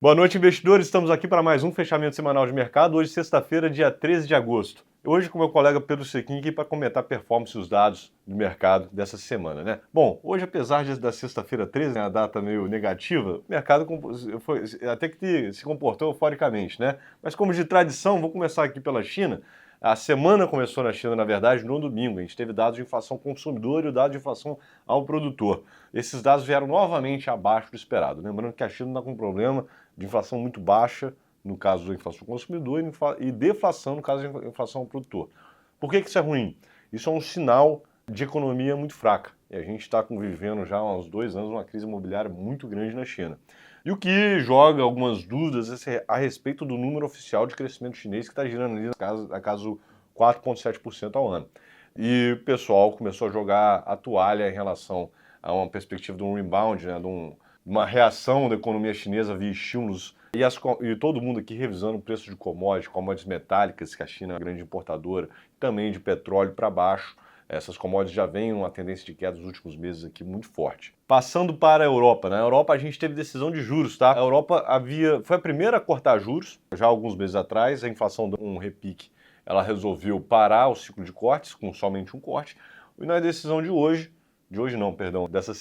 Boa noite, investidores. Estamos aqui para mais um fechamento semanal de mercado. Hoje, sexta-feira, dia 13 de agosto. Hoje, com meu colega Pedro Sequin aqui para comentar a performance e os dados do mercado dessa semana, né? Bom, hoje, apesar da sexta-feira 13, né, a data meio negativa, o mercado até que se comportou euforicamente, né? Mas como de tradição, vou começar aqui pela China. A semana começou na China, na verdade, no domingo. A gente teve dados de inflação ao consumidor e o dado de inflação ao produtor. Esses dados vieram novamente abaixo do esperado. Lembrando que a China está com um problema de inflação muito baixa, no caso da inflação ao consumidor, e deflação, no caso da inflação ao produtor. Por que isso é ruim? Isso é um sinal de economia muito fraca. E a gente está convivendo já há uns 2 anos uma crise imobiliária muito grande na China. E o que joga algumas dúvidas a respeito do número oficial de crescimento chinês, que está girando ali a caso 4,7% ao ano. E o pessoal começou a jogar a toalha em relação a uma perspectiva de um rebound, né, de uma reação da economia chinesa via estímulos. E todo mundo aqui revisando o preço de commodities metálicas, que a China é uma grande importadora, também de petróleo para baixo. Essas commodities já vêm uma tendência de queda nos últimos meses aqui muito forte. Passando para a Europa, na Europa a gente teve decisão de juros, tá? A Europa foi a primeira a cortar juros, já há alguns meses atrás, a inflação deu um repique, ela resolveu parar o ciclo de cortes, com somente um corte, e na decisão dessa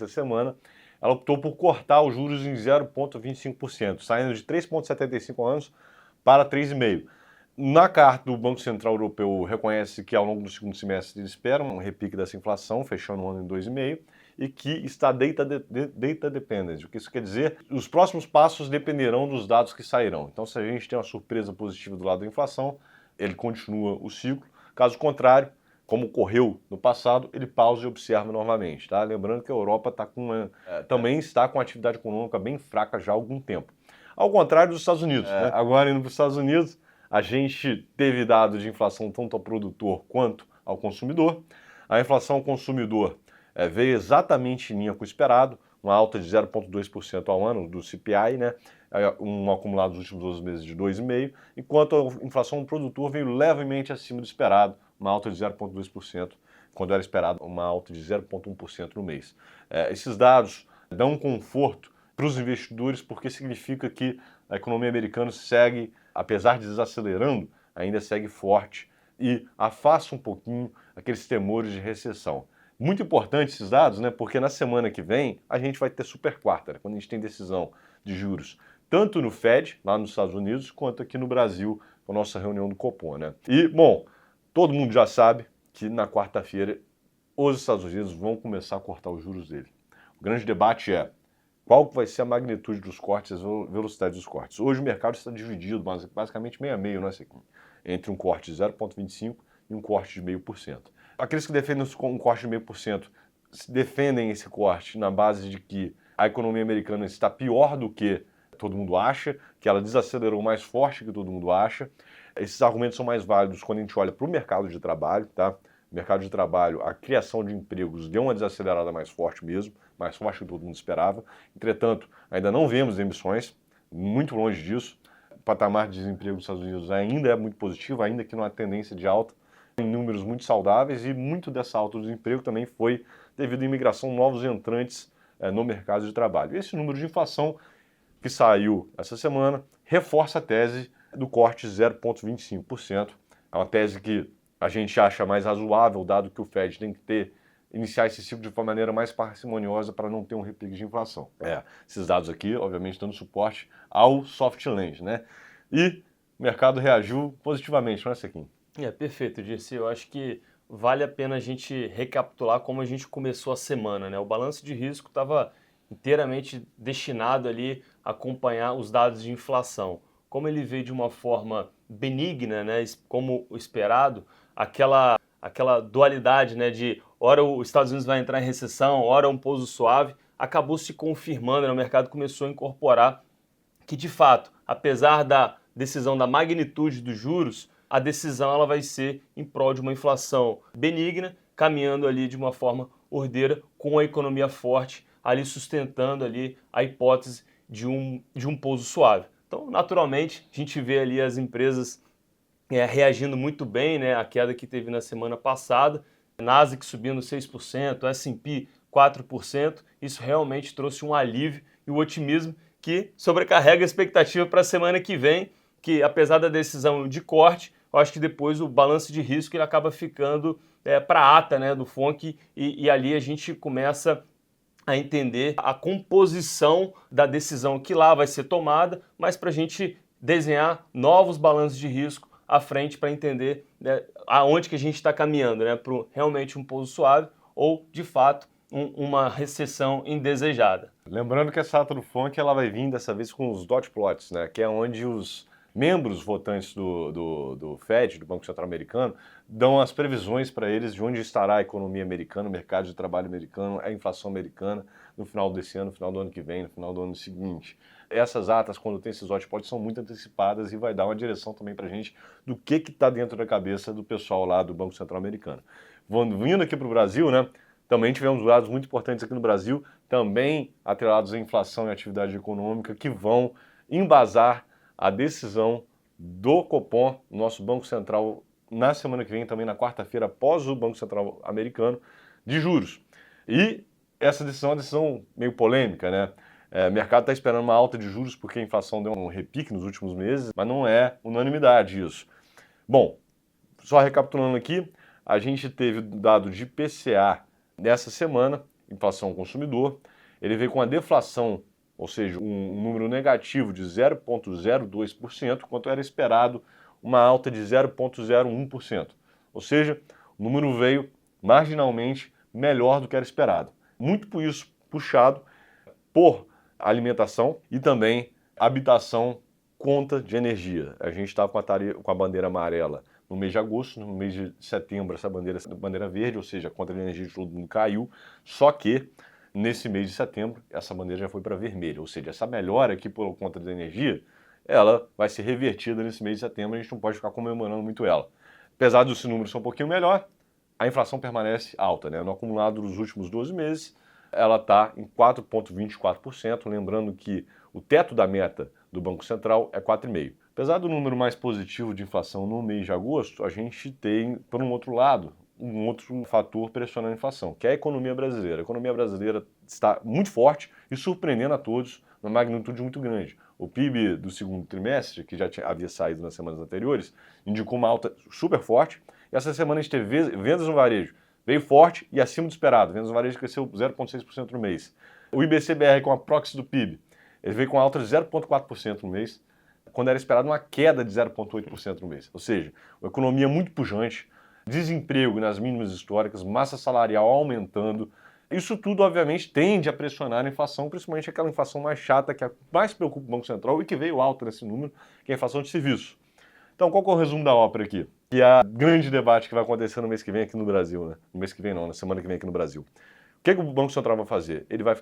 semana, ela optou por cortar os juros em 0,25%, saindo de 3,75 anos para 3,5%. Na carta do Banco Central Europeu reconhece que ao longo do segundo semestre eles esperam um repique dessa inflação, fechando o ano em 2,5%, e que está data dependent. O que isso quer dizer? Os próximos passos dependerão dos dados que sairão. Então, se a gente tem uma surpresa positiva do lado da inflação, ele continua o ciclo. Caso contrário, como ocorreu no passado, ele pausa e observa novamente. Tá? Lembrando que a Europa também está com uma atividade econômica bem fraca já há algum tempo. Ao contrário dos Estados Unidos. Né? Agora, indo para os Estados Unidos, a gente teve dados de inflação tanto ao produtor quanto ao consumidor. A inflação ao consumidor veio exatamente em linha com o esperado, uma alta de 0,2% ao ano do CPI, né? Um acumulado dos últimos 12 meses de 2,5%, enquanto a inflação ao produtor veio levemente acima do esperado, uma alta de 0,2%, quando era esperado uma alta de 0,1% no mês. Esses dados dão um conforto para os investidores, porque significa que a economia americana segue, apesar de desacelerando, ainda segue forte e afasta um pouquinho aqueles temores de recessão. Muito importante esses dados, né? Porque na semana que vem a gente vai ter super quarta, né? Quando a gente tem decisão de juros, tanto no Fed, lá nos Estados Unidos, quanto aqui no Brasil, com a nossa reunião do Copom, né? E, bom, todo mundo já sabe que na quarta-feira os Estados Unidos vão começar a cortar os juros dele. O grande debate é qual vai ser a magnitude dos cortes, a velocidade dos cortes. Hoje o mercado está dividido, basicamente meio a meio, né, entre um corte de 0,25% e um corte de 0,5%. Aqueles que defendem um corte de 0,5% defendem esse corte na base de que a economia americana está pior do que todo mundo acha, que ela desacelerou mais forte que todo mundo acha. Esses argumentos são mais válidos quando a gente olha para o mercado de trabalho, tá? O mercado de trabalho, a criação de empregos deu uma desacelerada mais forte mesmo, mais forte que todo mundo esperava. Entretanto, ainda não vemos emissões, muito longe disso. O patamar de desemprego dos Estados Unidos ainda é muito positivo, ainda que numa tendência de alta, em números muito saudáveis, e muito dessa alta do desemprego também foi devido à imigração de novos entrantes no mercado de trabalho. Esse número de inflação que saiu essa semana reforça a tese do corte 0,25%. É uma tese que a gente acha mais razoável, dado que o Fed tem que iniciar esse ciclo de uma maneira mais parcimoniosa para não ter um repique de inflação. Esses dados aqui, obviamente, dando suporte ao soft landing, né? E o mercado reagiu positivamente, não é, Sequin? Perfeito, Dirce. Eu acho que vale a pena a gente recapitular como a gente começou a semana, né? O balanço de risco estava inteiramente destinado ali a acompanhar os dados de inflação. Como ele veio de uma forma benigna, né, como esperado, aquela dualidade, né, de ora os Estados Unidos vai entrar em recessão, ora um pouso suave, acabou se confirmando, né? O mercado começou a incorporar que, de fato, apesar da decisão da magnitude dos juros, a decisão ela vai ser em prol de uma inflação benigna, caminhando ali de uma forma ordeira, com a economia forte, ali sustentando ali a hipótese de um pouso suave. Então, naturalmente, a gente vê ali as empresas reagindo muito bem, né, à queda que teve na semana passada, Nasdaq subindo 6%, S&P 4%, isso realmente trouxe um alívio e o otimismo que sobrecarrega a expectativa para a semana que vem, que apesar da decisão de corte, eu acho que depois o balanço de risco ele acaba ficando para a ata, né, do FONC, e ali a gente começa a entender a composição da decisão que lá vai ser tomada, mas para a gente desenhar novos balanços de risco à frente para entender, né, aonde que a gente está caminhando, né, para realmente um pouso suave ou, de fato, uma recessão indesejada. Lembrando que essa ata do FONC ela vai vir dessa vez com os dot plots, né, que é onde os membros votantes do Fed, do Banco Central Americano, dão as previsões para eles de onde estará a economia americana, o mercado de trabalho americano, a inflação americana no final desse ano, no final do ano que vem, no final do ano seguinte. Essas atas, quando tem esses hotpots, são muito antecipadas e vai dar uma direção também para a gente do que está dentro da cabeça do pessoal lá do Banco Central Americano. Vindo aqui para o Brasil, né, também tivemos dados muito importantes aqui no Brasil, também atrelados à inflação e atividade econômica, que vão embasar a decisão do Copom, nosso Banco Central, na semana que vem, também na quarta-feira, após o Banco Central americano, de juros. E essa decisão é uma decisão meio polêmica, né? O mercado está esperando uma alta de juros porque a inflação deu um repique nos últimos meses, mas não é unanimidade isso. Bom, só recapitulando aqui, a gente teve dado de IPCA nessa semana, inflação ao consumidor, ele veio com a deflação, ou seja, um número negativo de 0,02%, enquanto era esperado uma alta de 0,01%. Ou seja, o número veio marginalmente melhor do que era esperado. Muito por isso puxado por alimentação e também habitação, conta de energia. A gente estava com a bandeira amarela no mês de agosto, no mês de setembro essa bandeira verde, ou seja, a conta de energia de todo mundo caiu, só que nesse mês de setembro, essa bandeira já foi para vermelha, ou seja, essa melhora aqui por conta da energia, ela vai ser revertida nesse mês de setembro, a gente não pode ficar comemorando muito ela. Apesar dos números ser um pouquinho melhor, a inflação permanece alta, né? No acumulado dos últimos 12 meses, ela está em 4,24%, lembrando que o teto da meta do Banco Central é 4,5%. Apesar do número mais positivo de inflação no mês de agosto, a gente tem, por um outro lado, um outro fator pressionando a inflação, que é a economia brasileira. A economia brasileira está muito forte e surpreendendo a todos numa magnitude muito grande. O PIB do segundo trimestre, que já havia saído nas semanas anteriores, indicou uma alta super forte. E essa semana a gente teve vendas no varejo, veio forte e acima do esperado. Vendas no varejo cresceu 0,6% no mês. O IBC-BR, com a proxy do PIB, ele veio com alta de 0,4% no mês, quando era esperado uma queda de 0,8% no mês. Ou seja, uma economia muito pujante, desemprego nas mínimas históricas, massa salarial aumentando. Isso tudo, obviamente, tende a pressionar a inflação, principalmente aquela inflação mais chata, que mais preocupa o Banco Central e que veio alta nesse número, que é a inflação de serviços. Então, qual que é o resumo da ópera aqui? Que é o grande debate que vai acontecer no mês que vem aqui no Brasil, né? No mês que vem não, na semana que vem aqui no Brasil. O que o Banco Central vai fazer? Ele vai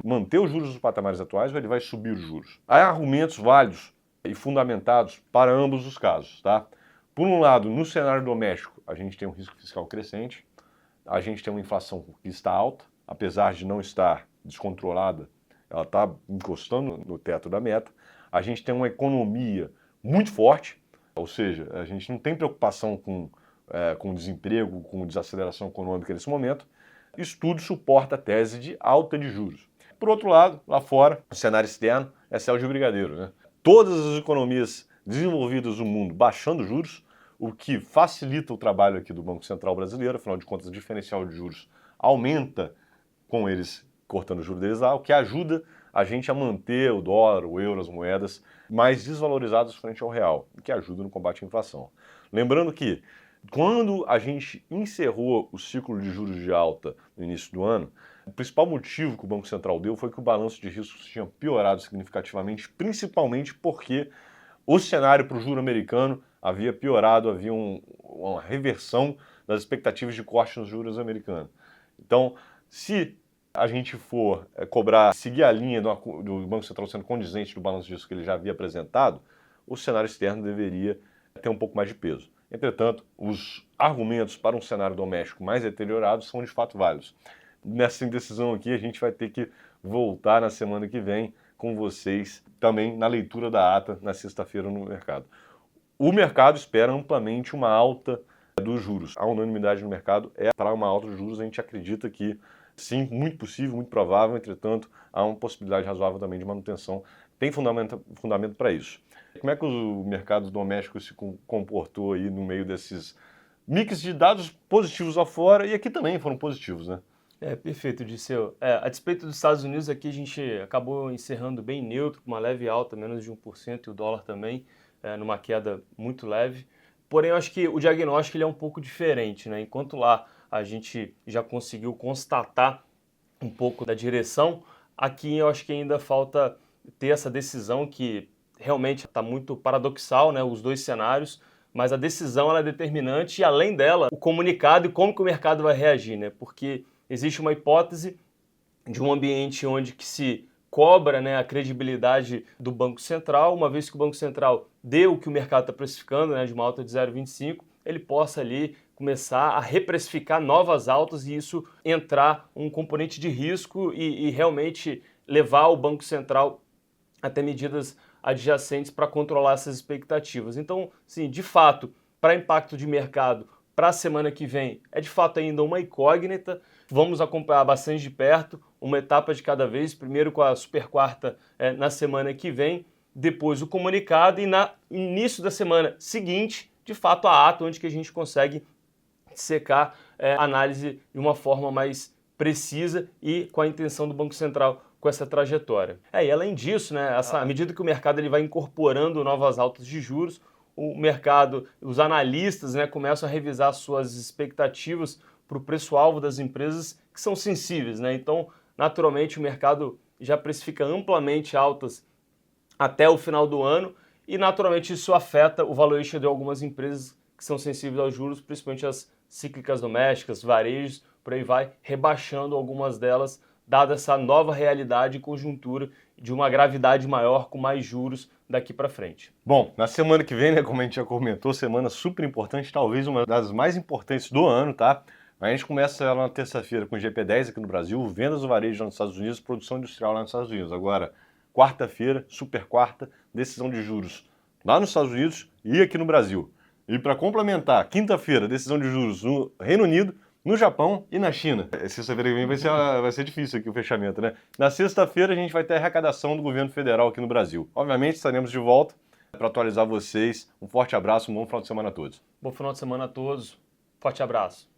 manter os juros nos patamares atuais ou ele vai subir os juros? Há argumentos válidos e fundamentados para ambos os casos, tá? Por um lado, no cenário doméstico, a gente tem um risco fiscal crescente, a gente tem uma inflação que está alta, apesar de não estar descontrolada, ela está encostando no teto da meta, a gente tem uma economia muito forte, ou seja, a gente não tem preocupação com desemprego, com desaceleração econômica nesse momento, isso tudo suporta a tese de alta de juros. Por outro lado, lá fora, o cenário externo é céu de brigadeiro, né? Todas as economias desenvolvidas do mundo baixando juros, o que facilita o trabalho aqui do Banco Central brasileiro, afinal de contas o diferencial de juros aumenta com eles cortando o juros deles lá, o que ajuda a gente a manter o dólar, o euro, as moedas mais desvalorizadas frente ao real, o que ajuda no combate à inflação. Lembrando que quando a gente encerrou o ciclo de juros de alta no início do ano, o principal motivo que o Banco Central deu foi que o balanço de riscos tinha piorado significativamente, principalmente porque o cenário para o juro americano havia piorado, havia uma reversão das expectativas de corte nos juros americanos. Então, se a gente for seguir a linha do Banco Central sendo condizente do balanço de risco que ele já havia apresentado, o cenário externo deveria ter um pouco mais de peso. Entretanto, os argumentos para um cenário doméstico mais deteriorado são de fato válidos. Nessa indecisão aqui, a gente vai ter que voltar na semana que vem com vocês também na leitura da ata na sexta-feira no mercado. O mercado espera amplamente uma alta dos juros. A unanimidade no mercado é para uma alta dos juros. A gente acredita que Sim, muito possível, muito provável, entretanto, há uma possibilidade razoável também de manutenção. Tem fundamento para isso. Como é que o mercado doméstico se comportou aí no meio desses mix de dados positivos lá fora e aqui também foram positivos, né? Perfeito, Disseu. A despeito dos Estados Unidos, aqui a gente acabou encerrando bem neutro, com uma leve alta, menos de 1%, e o dólar também numa queda muito leve. Porém, eu acho que o diagnóstico ele é um pouco diferente, né? Enquanto lá a gente já conseguiu constatar um pouco da direção, aqui eu acho que ainda falta ter essa decisão que realmente está muito paradoxal, né? Os dois cenários, mas a decisão ela é determinante e além dela, o comunicado e como que o mercado vai reagir, né? Porque existe uma hipótese de um ambiente onde que se cobra, né, a credibilidade do Banco Central, uma vez que o Banco Central deu o que o mercado está precificando, né, de uma alta de 0,25, ele possa ali começar a reprecificar novas altas e isso entrar um componente de risco e realmente levar o Banco Central até medidas adjacentes para controlar essas expectativas. Então, sim, de fato, para impacto de mercado para a semana que vem, é de fato ainda uma incógnita. Vamos acompanhar bastante de perto, uma etapa de cada vez, primeiro com a super quarta na semana que vem, depois o comunicado e no início da semana seguinte, de fato, a ata, onde que a gente consegue secar a análise de uma forma mais precisa e com a intenção do Banco Central com essa trajetória. E além disso, né, à medida que o mercado ele vai incorporando novas altas de juros, o mercado, os analistas, né, começam a revisar suas expectativas para o preço-alvo das empresas que são sensíveis, né? Então, naturalmente, o mercado já precifica amplamente altas até o final do ano e, naturalmente, isso afeta o valuation de algumas empresas que são sensíveis aos juros, principalmente as cíclicas domésticas, varejos, por aí vai, rebaixando algumas delas, dada essa nova realidade e conjuntura de uma gravidade maior com mais juros daqui para frente. Bom, na semana que vem, né, como a gente já comentou, semana super importante, talvez uma das mais importantes do ano, tá? A gente começa ela na terça-feira com o GP10 aqui no Brasil, vendas do varejo lá nos Estados Unidos, produção industrial lá nos Estados Unidos. Agora, quarta-feira, super quarta, decisão de juros lá nos Estados Unidos e aqui no Brasil. E para complementar, quinta-feira, decisão de juros no Reino Unido, no Japão e na China. Sexta-feira que vem vai ser difícil aqui o fechamento, né? Na sexta-feira a gente vai ter a arrecadação do governo federal aqui no Brasil. Obviamente estaremos de volta para atualizar vocês. Um forte abraço, um bom final de semana a todos. Bom final de semana a todos. Forte abraço.